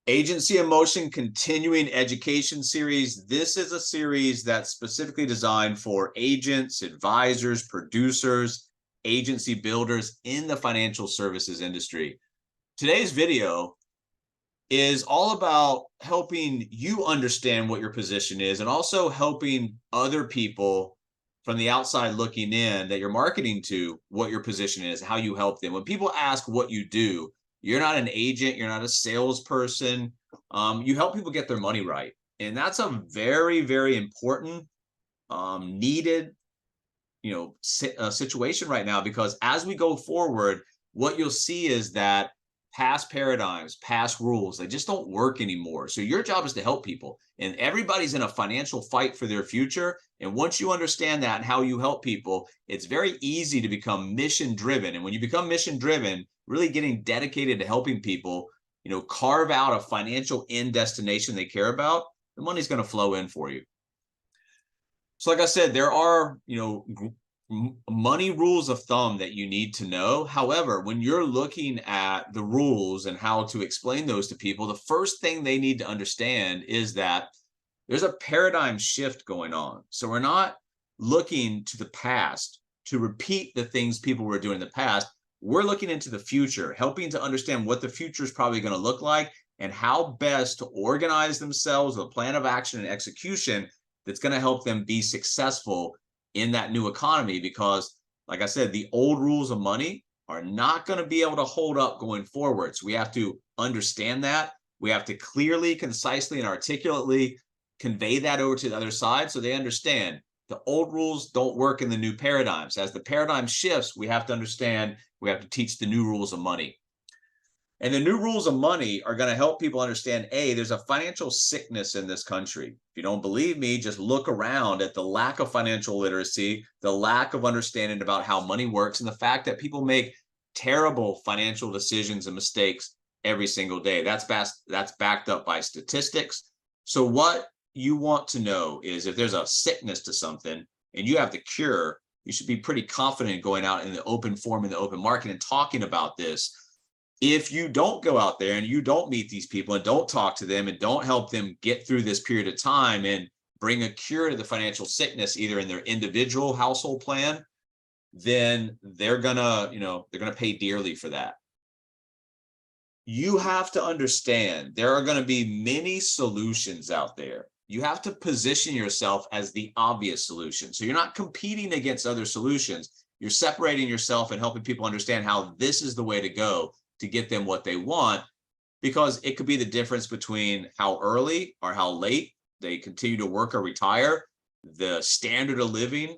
Agency in Motion Continuing Education Series. This is a series that's specifically designed for agents, advisors, producers, agency builders in the financial services industry. Today's video is all about helping you understand what your position is and also helping other people from the outside looking in that you're marketing to what your position is, how you help them. When people ask what you do, you're not an agent, you're not a salesperson. You help people get their money right. And that's a very, very important, needed, situation right now, because as we go forward, what you'll see is that past paradigms, past rules, they just don't work anymore. So your job is to help people, and everybody's in a financial fight for their future. And once you understand that and how you help people, it's very easy to become mission driven. And when you become mission driven, really getting dedicated to helping people, carve out a financial end destination they care about, the money's going to flow in for you. So like I said, there are, money rules of thumb that you need to know. However, when you're looking at the rules and how to explain those to people, the first thing they need to understand is that there's a paradigm shift going on. So we're not looking to the past to repeat the things people were doing in the past. We're looking into the future, helping to understand what the future is probably going to look like and how best to organize themselves with a plan of action and execution that's going to help them be successful in that new economy. Because, like I said, the old rules of money are not going to be able to hold up going forward. So we have to understand that. We have to clearly, concisely, and articulately convey that over to the other side so they understand the old rules don't work in the new paradigms. As the paradigm shifts, we have to understand, we have to teach the new rules of money. And the new rules of money are going to help people understand, there's a financial sickness in this country. If you don't believe me, just look around at the lack of financial literacy, the lack of understanding about how money works, and the fact that people make terrible financial decisions and mistakes every single day. That's backed up by statistics. So what you want to know is, if there's a sickness to something and you have the cure, you should be pretty confident going out in the open forum, in the open market, and talking about this. If you don't go out there and you don't meet these people and don't talk to them and don't help them get through this period of time and bring a cure to the financial sickness, either in their individual household plan, then they're gonna pay dearly for that. You have to understand there are going to be many solutions out there. You have to position yourself as the obvious solution. So you're not competing against other solutions. You're separating yourself and helping people understand how this is the way to go to get them what they want, because it could be the difference between how early or how late they continue to work or retire, the standard of living,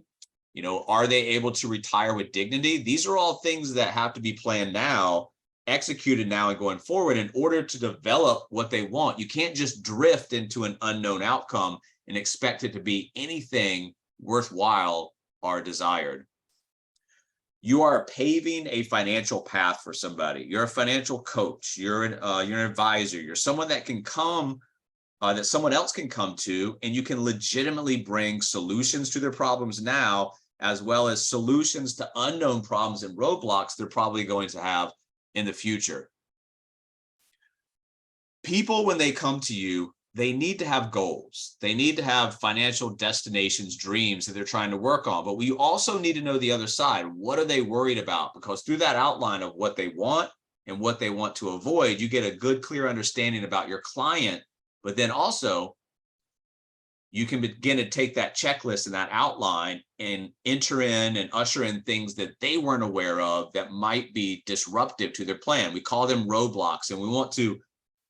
are they able to retire with dignity? These are all things that have to be planned now, executed now, and going forward in order to develop what they want. You can't just drift into an unknown outcome and expect it to be anything worthwhile or desired. You are paving a financial path for somebody. You're a financial coach. You're an advisor. You're someone that can come, that someone else can come to, and you can legitimately bring solutions to their problems now, as well as solutions to unknown problems and roadblocks they're probably going to have in the future. People, when they come to you, they need to have goals. They need to have financial destinations, dreams that they're trying to work on. But we also need to know the other side. What are they worried about? Because through that outline of what they want and what they want to avoid, you get a good, clear understanding about your client. But then also, you can begin to take that checklist and that outline and enter in and usher in things that they weren't aware of that might be disruptive to their plan. We call them roadblocks, and we want to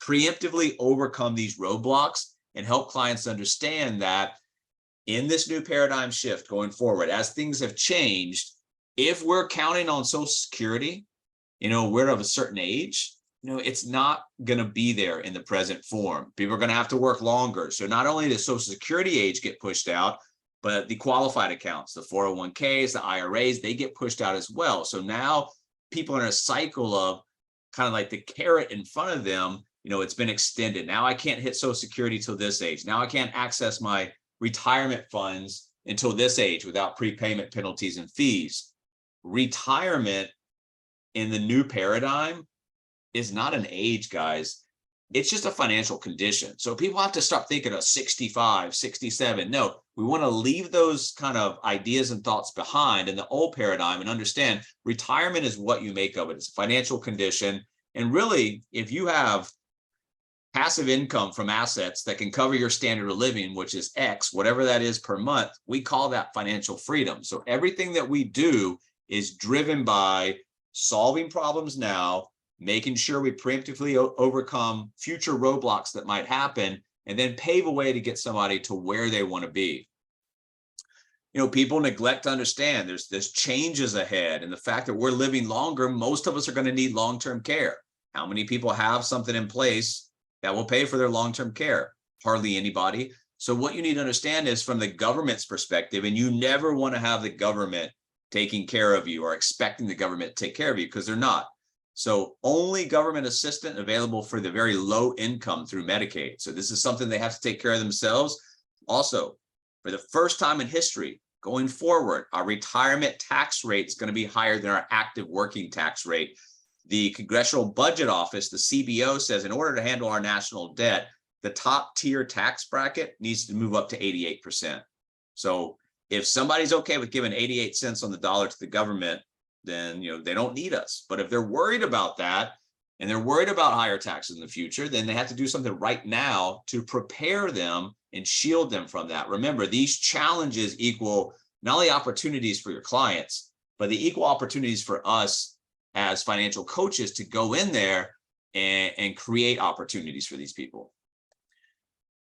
preemptively overcome these roadblocks and help clients understand that in this new paradigm shift going forward, as things have changed, if we're counting on Social Security, we're of a certain age, it's not going to be there in the present form. People are going to have to work longer. So not only does Social Security age get pushed out, but the qualified accounts, the 401ks, the IRAs, they get pushed out as well. So now people are in a cycle of kind of like the carrot in front of them. It's been extended. Now I can't hit Social Security till this age. Now I can't access my retirement funds until this age without prepayment penalties and fees. Retirement in the new paradigm is not an age, guys. It's just a financial condition. So people have to stop thinking of 65, 67. No, we want to leave those kind of ideas and thoughts behind in the old paradigm and understand retirement is what you make of it. It's a financial condition. And really, if you have passive income from assets that can cover your standard of living, which is X, whatever that is per month, we call that financial freedom. So everything that we do is driven by solving problems now, making sure we preemptively overcome future roadblocks that might happen, and then pave a way to get somebody to where they want to be. People neglect to understand there's changes ahead, and the fact that we're living longer, most of us are going to need long-term care. How many people have something in place that will pay for their long-term care? Hardly anybody. So what you need to understand is from the government's perspective, and you never want to have the government taking care of you or expecting the government to take care of you, because they're not. So only government assistance available for the very low income through Medicaid. So this is something they have to take care of themselves. Also, for the first time in history, going forward, our retirement tax rate is going to be higher than our active working tax rate. The Congressional Budget Office, the CBO, says in order to handle our national debt, the top tier tax bracket needs to move up to 88%. So if somebody's okay with giving 88 cents on the dollar to the government, then they don't need us. But if they're worried about that and they're worried about higher taxes in the future, then they have to do something right now to prepare them and shield them from that. Remember, these challenges equal not only opportunities for your clients, but they equal opportunities for us as financial coaches to go in there and create opportunities for these people.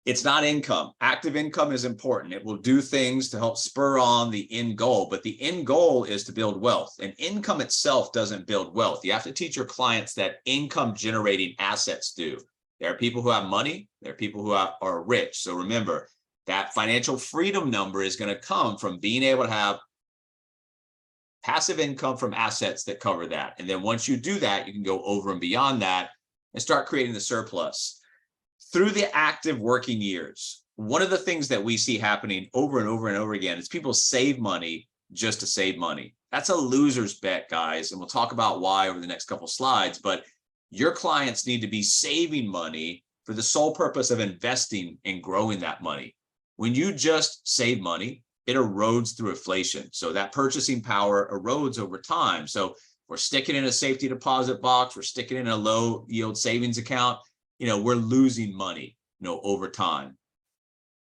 It's not income. Active income is important. It will do things to help spur on the end goal, but the end goal is to build wealth. And income itself doesn't build wealth. You have to teach your clients that income generating assets do. There are people who have money. There are people who are rich. So remember, that financial freedom number is going to come from being able to have passive income from assets that cover that. And then once you do that, you can go over and beyond that and start creating the surplus. Through the active working years, one of the things that we see happening over and over and over again is people save money just to save money. That's a loser's bet, guys. And we'll talk about why over the next couple of slides, but your clients need to be saving money for the sole purpose of investing and growing that money. When you just save money, it erodes through inflation. So that purchasing power erodes over time. So we're sticking in a safety deposit box, we're sticking in a low yield savings account, we're losing money, over time.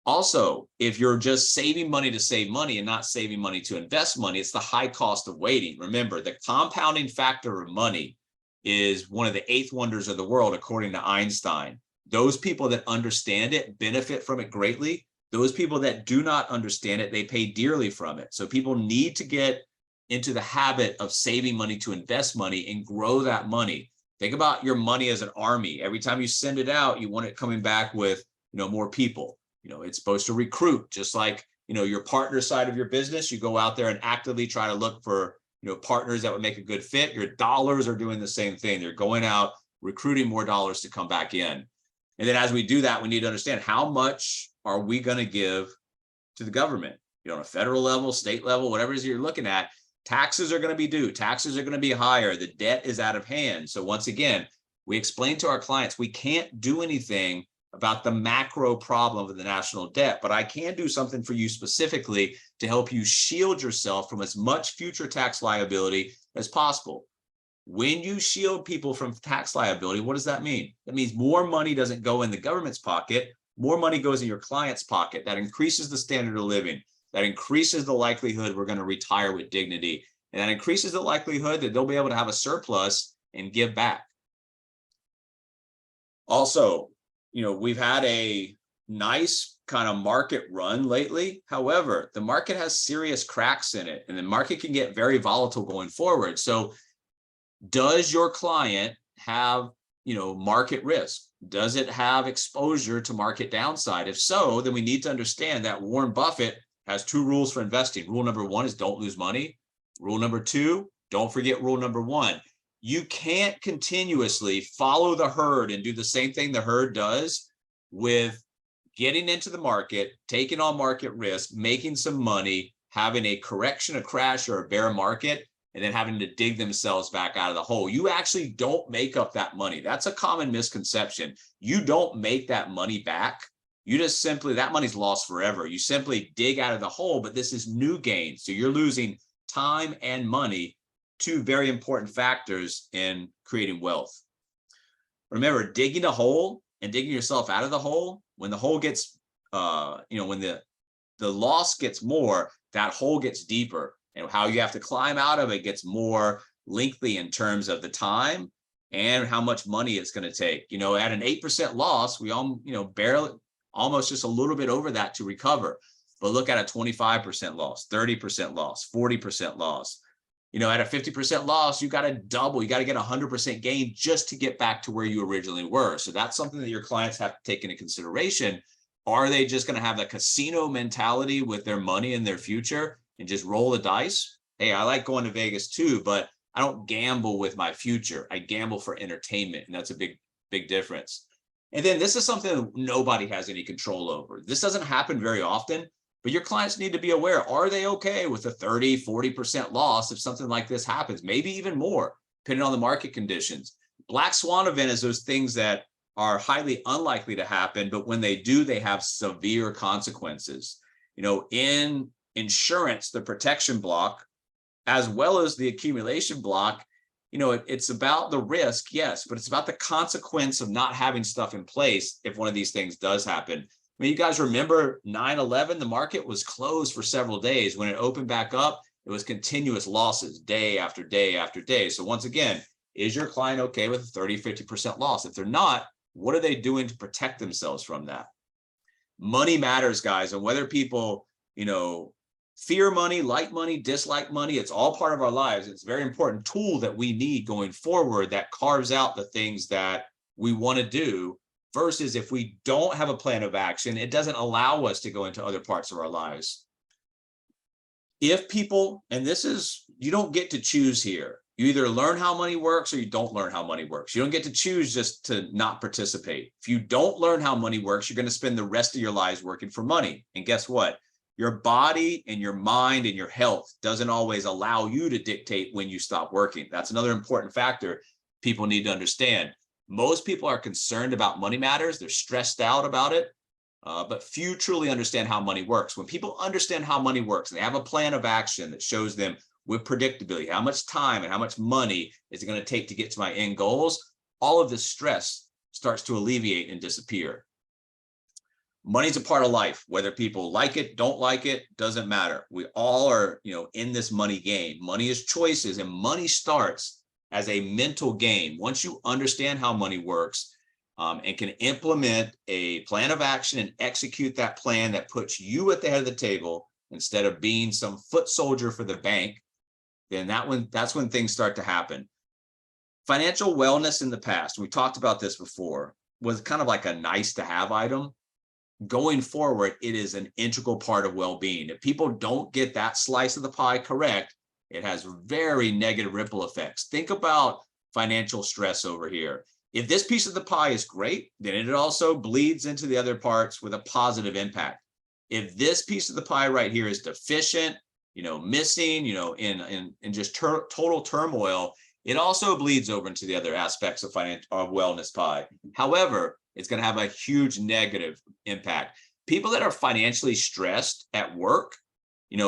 Also, if you're just saving money to save money and not saving money to invest money, it's the high cost of waiting. Remember, the compounding factor of money is one of the eighth wonders of the world, according to Einstein. Those people that understand it benefit from it greatly. Those people that do not understand it, they pay dearly from it. So people need to get into the habit of saving money to invest money and grow that money. Think about your money as an army. Every time you send it out, you want it coming back with, more people. It's supposed to recruit, just like, your partner side of your business. You go out there and actively try to look for, partners that would make a good fit. Your dollars are doing the same thing. They're going out, recruiting more dollars to come back in. And then as we do that, we need to understand how much are we going to give to the government, on a federal level, state level, whatever it is you're looking at. Taxes are going to be due. Taxes are going to be higher. The debt is out of hand. So once again, we explain to our clients, we can't do anything about the macro problem of the national debt, but I can do something for you specifically to help you shield yourself from as much future tax liability as possible. When you shield people from tax liability, what does that mean? That means more money doesn't go in the government's pocket, more money goes in your client's pocket. That increases the standard of living. That increases the likelihood we're going to retire with dignity. And that increases the likelihood that they'll be able to have a surplus and give back. Also, we've had a nice kind of market run lately. However, the market has serious cracks in it, and the market can get very volatile going forward. So does your client have, market risk? Does it have exposure to market downside? If so, then we need to understand that Warren Buffett has two rules for investing. Rule number one is don't lose money. Rule number two, don't forget rule number one. You can't continuously follow the herd and do the same thing the herd does with getting into the market, taking on market risk, making some money, having a correction, a crash, or a bear market, and then having to dig themselves back out of the hole. You actually don't make up that money. That's a common misconception. You don't make that money back. You just simply, that money's lost forever. You simply dig out of the hole, but this is new gain. So you're losing time and money, two very important factors in creating wealth. Remember, digging a hole and digging yourself out of the hole, when the hole gets, when the loss gets more, that hole gets deeper. And how you have to climb out of it gets more lengthy in terms of the time and how much money it's going to take. At an 8% loss, we all, barely, almost just a little bit over that to recover. But look at a 25% loss, 30% loss, 40% loss. At a 50% loss, you got to double, you got to get 100% gain just to get back to where you originally were. So that's something that your clients have to take into consideration. Are they just going to have the casino mentality with their money in their future and just roll the dice? Hey, I like going to Vegas too, but I don't gamble with my future. I gamble for entertainment. And that's a big, big difference. And then this is something that nobody has any control over. This doesn't happen very often, but your clients need to be aware. Are they okay with a 30, 40% loss if something like this happens? Maybe even more, depending on the market conditions. Black swan event is those things that are highly unlikely to happen, but when they do, they have severe consequences. In insurance, the protection block, as well as the accumulation block, it's about the risk, yes, but it's about the consequence of not having stuff in place if one of these things does happen. I mean, you guys remember 9/11, the market was closed for several days. When it opened back up, it was continuous losses day after day after day. So once again, is your client okay with a 30, 50% loss? If they're not, what are they doing to protect themselves from that? Money matters, guys. And whether people, fear money, like money, dislike money, it's all part of our lives. It's a very important tool that we need going forward that carves out the things that we want to do, versus if we don't have a plan of action, it doesn't allow us to go into other parts of our lives. If people, and this is, you don't get to choose here. You either learn how money works or you don't learn how money works. You don't get to choose just to not participate. If you don't learn how money works, you're going to spend the rest of your lives working for money. And guess what? Your body and your mind and your health doesn't always allow you to dictate when you stop working. That's another important factor people need to understand. Most people are concerned about money matters. They're stressed out about it, but few truly understand how money works. When people understand how money works and they have a plan of action that shows them with predictability how much time and how much money is it going to take to get to my end goals, all of this stress starts to alleviate and disappear. Money's a part of life. Whether people like it, don't like it, doesn't matter. We all are, in this money game. Money is choices, and money starts as a mental game. Once you understand how money works and can implement a plan of action and execute that plan that puts you at the head of the table instead of being some foot soldier for the bank, then that's when things start to happen. Financial wellness in the past, we talked about this before, was kind of like a nice to have item. Going forward, it is an integral part of well-being. If people don't get that slice of the pie correct, it has very negative ripple effects. Think about financial stress over here. If this piece of the pie is great, then it also bleeds into the other parts with a positive impact. If this piece of the pie right here is deficient, missing, in just total turmoil, it also bleeds over into the other aspects of wellness pie. However, it's going to have a huge negative impact. People that are financially stressed at work,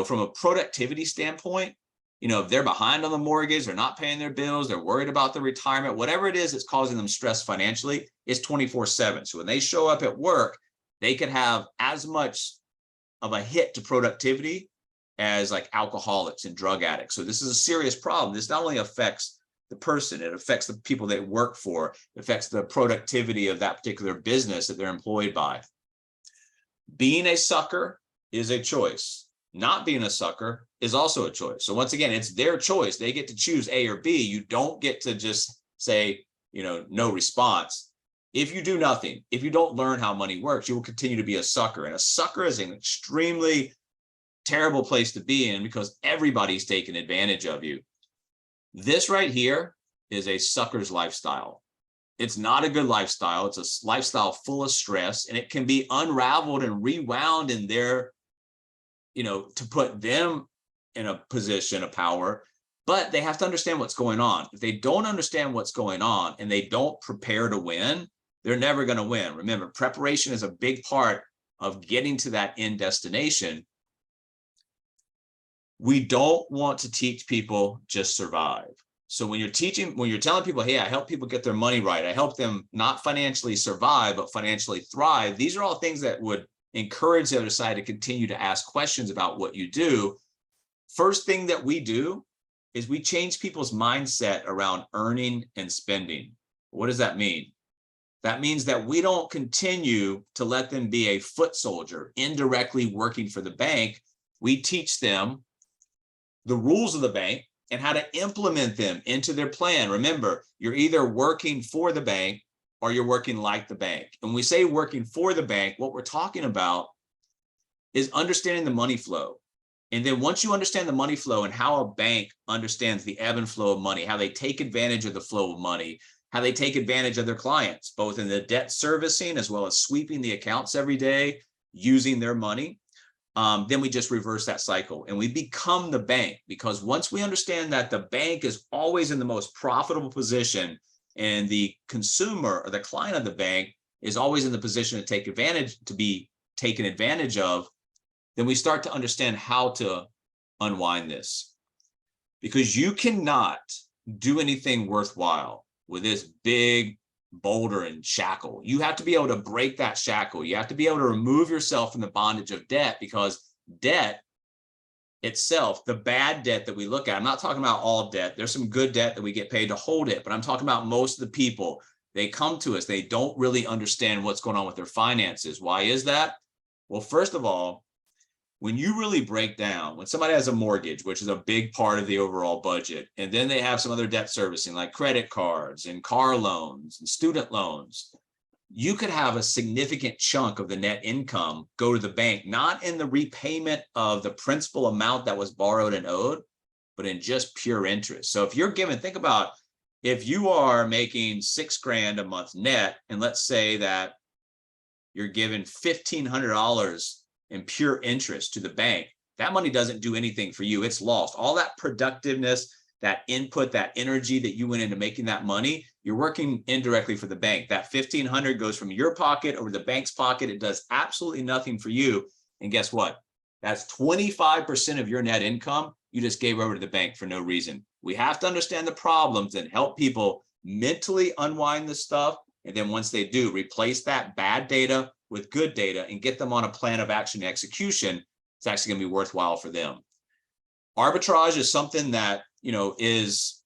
from a productivity standpoint, if they're behind on the mortgage, they're not paying their bills, they're worried about the retirement, whatever it is that's causing them stress financially, is 24/7. So when they show up at work, they could have as much of a hit to productivity as like alcoholics and drug addicts. So this is a serious problem. This not only affects the person, it affects the people they work for, it affects the productivity of that particular business that they're employed by. Being a sucker is a choice. Not being a sucker is also a choice. So once again, it's their choice. They get to choose A or B. You don't get to just say, no response. If you do nothing, if you don't learn how money works, you will continue to be a sucker. And a sucker is an extremely terrible place to be in because everybody's taking advantage of you. This right here is a sucker's lifestyle. It's not a good lifestyle. It's a lifestyle full of stress, and it can be unraveled and rewound in their, to put them in a position of power but they have to understand what's going on. If they don't understand what's going on and they don't prepare to win, they're never going to win. Remember, preparation is a big part of getting to that end destination. We don't want to teach people just survive. So when you're telling people, hey, I help people get their money right, I help them not financially survive, but financially thrive, these are all things that would encourage the other side to continue to ask questions about what you do. First thing that we do is we change people's mindset around earning and spending. What does that mean? That means that we don't continue to let them be a foot soldier, indirectly working for the bank. We teach them the rules of the bank and how to implement them into their plan. Remember, you're either working for the bank or you're working like the bank. And when we say working for the bank, what we're talking about is understanding the money flow. And then once you understand the money flow and how a bank understands the ebb and flow of money, how they take advantage of the flow of money, how they take advantage of their clients, both in the debt servicing as well as sweeping the accounts every day, using their money, then we just reverse that cycle and we become the bank. Because once we understand that the bank is always in the most profitable position and the consumer or the client of the bank is always in the position to take advantage, to be taken advantage of, then we start to understand how to unwind this. Because you cannot do anything worthwhile with this big boulder and shackle. You have to be able to break that shackle. You have to be able to remove yourself from the bondage of debt, because debt itself, the bad debt that we look at, I'm not talking about all debt. There's some good debt that we get paid to hold it, but I'm talking about most of the people. They come to us, they don't really understand what's going on with their finances. Why is that? Well, first of all, when you really break down, when somebody has a mortgage, which is a big part of the overall budget, and then they have some other debt servicing like credit cards and car loans and student loans, you could have a significant chunk of the net income go to the bank, not in the repayment of the principal amount that was borrowed and owed, but in just pure interest. So if you're given, think about if you are making $6,000 a month net, and let's say that you're given $1,500 in pure interest to the bank, that money doesn't do anything for you. It's lost. All that productiveness, that input, that energy that you went into making that money, you're working indirectly for the bank. That $1,500 goes from your pocket over the bank's pocket. It does absolutely nothing for you. And guess what? That's 25% of your net income you just gave over to the bank for no reason. We have to understand the problems and help people mentally unwind this stuff. And then once they do, replace that bad data with good data and get them on a plan of action and execution. It's actually going to be worthwhile for them. Arbitrage is something that, is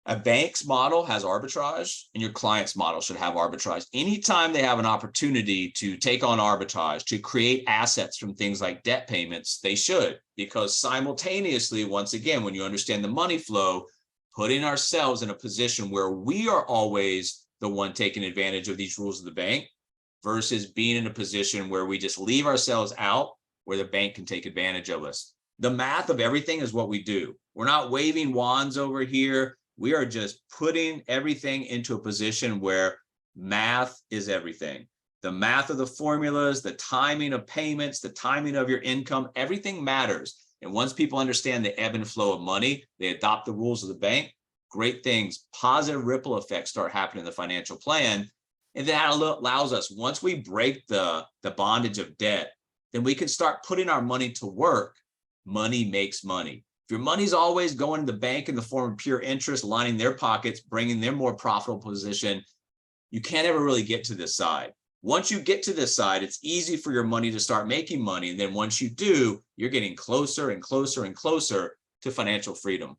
a bank's model has arbitrage, and your client's model should have arbitrage. Anytime they have an opportunity to take on arbitrage, to create assets from things like debt payments, they should, because simultaneously, once again, when you understand the money flow, putting ourselves in a position where we are always the one taking advantage of these rules of the bank versus being in a position where we just leave ourselves out where the bank can take advantage of us. The math of everything is what we do. We're not waving wands over here. We are just putting everything into a position where math is everything. The math of the formulas, the timing of payments, the timing of your income, everything matters. And once people understand the ebb and flow of money, they adopt the rules of the bank, great things, positive ripple effects start happening in the financial plan. And that allows us, once we break the bondage of debt, then we can start putting our money to work. Money makes money. If your money's always going to the bank in the form of pure interest, lining their pockets, bringing them more profitable position, you can't ever really get to this side. Once you get to this side, it's easy for your money to start making money. And then once you do, you're getting closer and closer and closer to financial freedom.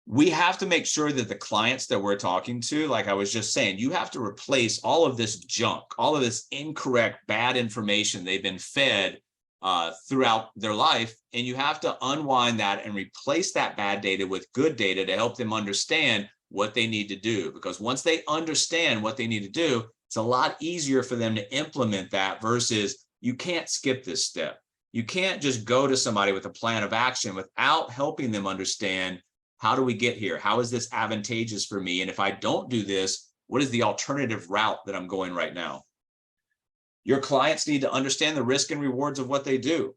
We have to make sure that the clients that we're talking to, like I was just saying, you have to replace all of this junk, all of this incorrect, bad information they've been fed throughout their life. And you have to unwind that and replace that bad data with good data to help them understand what they need to do. Because once they understand what they need to do, it's a lot easier for them to implement that versus you can't skip this step. You can't just go to somebody with a plan of action without helping them understand, how do we get here? How is this advantageous for me? And if I don't do this, what is the alternative route that I'm going right now? Your clients need to understand the risk and rewards of what they do.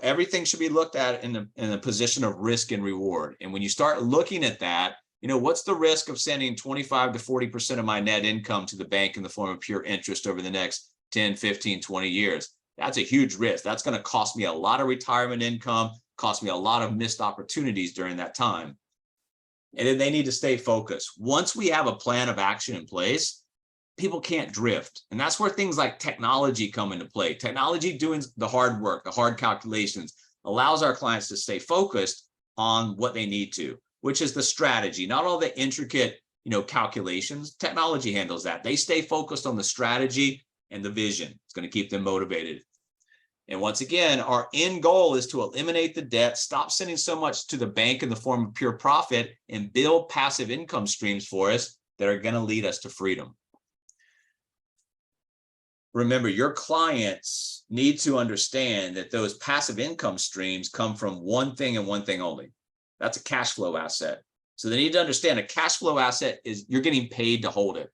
everything should be looked at in a position of risk and reward. And when you start looking at that, what's the risk of sending 25 to 40% of my net income to the bank in the form of pure interest over the next 10, 15, 20 years? That's a huge risk. That's going to cost me a lot of retirement income, cost me a lot of missed opportunities during that time. And then they need to stay focused. Once we have a plan of action in place, people can't drift. And that's where things like technology come into play. Technology doing the hard work, the hard calculations, allows our clients to stay focused on what they need to, which is the strategy, not all the intricate, calculations. Technology handles that. They stay focused on the strategy and the vision. It's going to keep them motivated. And once again, our end goal is to eliminate the debt, stop sending so much to the bank in the form of pure profit, and build passive income streams for us that are going to lead us to freedom. Remember, your clients need to understand that those passive income streams come from one thing and one thing only. That's a cash flow asset. So they need to understand a cash flow asset is you're getting paid to hold it,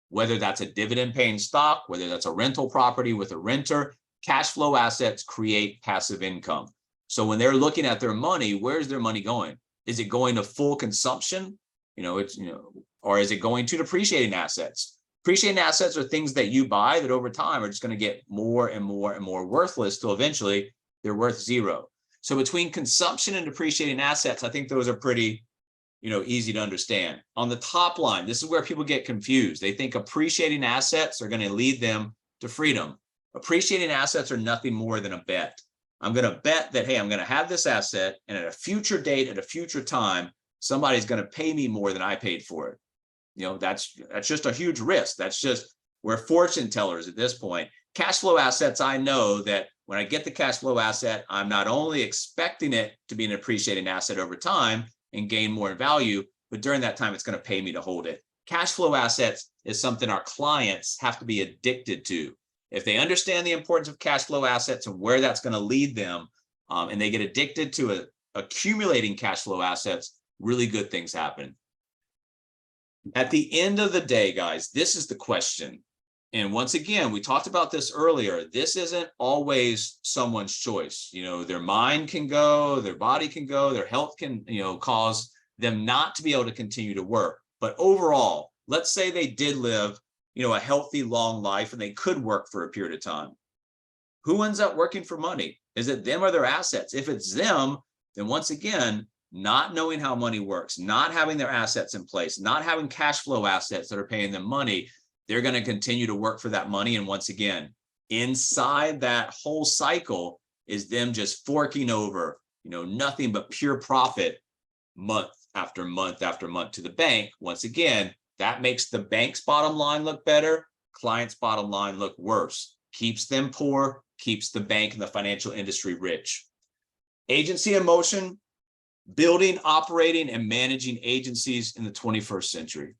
whether that's a dividend paying stock, whether that's a rental property with a renter. Cash flow assets create passive income. So when they're looking at their money, where's their money going? Is it going to full consumption? Or is it going to depreciating assets? Depreciating assets are things that you buy that over time are just going to get more and more and more worthless till eventually they're worth zero. So between consumption and depreciating assets, I think those are pretty, easy to understand. On the top line, this is where people get confused. They think appreciating assets are going to lead them to freedom. Appreciating assets are nothing more than a bet. I'm going to bet that, hey, I'm going to have this asset, and at a future date, at a future time, somebody's going to pay me more than I paid for it. That's just a huge risk. That's just, we're fortune tellers at this point. Cash flow assets, I know that when I get the cash flow asset, I'm not only expecting it to be an appreciating asset over time and gain more in value, but during that time, it's going to pay me to hold it. Cash flow assets is something our clients have to be addicted to. If they understand the importance of cash flow assets and where that's going to lead them, and they get addicted to accumulating cash flow assets, really good things happen. At the end of the day, guys, this is the question. And once again, we talked about this earlier. This isn't always someone's choice. Their mind can go, their body can go, their health can, cause them not to be able to continue to work. But overall, let's say they did live a healthy, long life, and they could work for a period of time. Who ends up working for money? Is it them or their assets? If it's them, then once again, not knowing how money works, not having their assets in place, not having cash flow assets that are paying them money, they're going to continue to work for that money. And once again, inside that whole cycle is them just forking over, nothing but pure profit month after month after month to the bank. Once again, that makes the bank's bottom line look better, client's bottom line look worse, keeps them poor, keeps the bank and the financial industry rich. Agency in motion, building, operating, and managing agencies in the 21st century.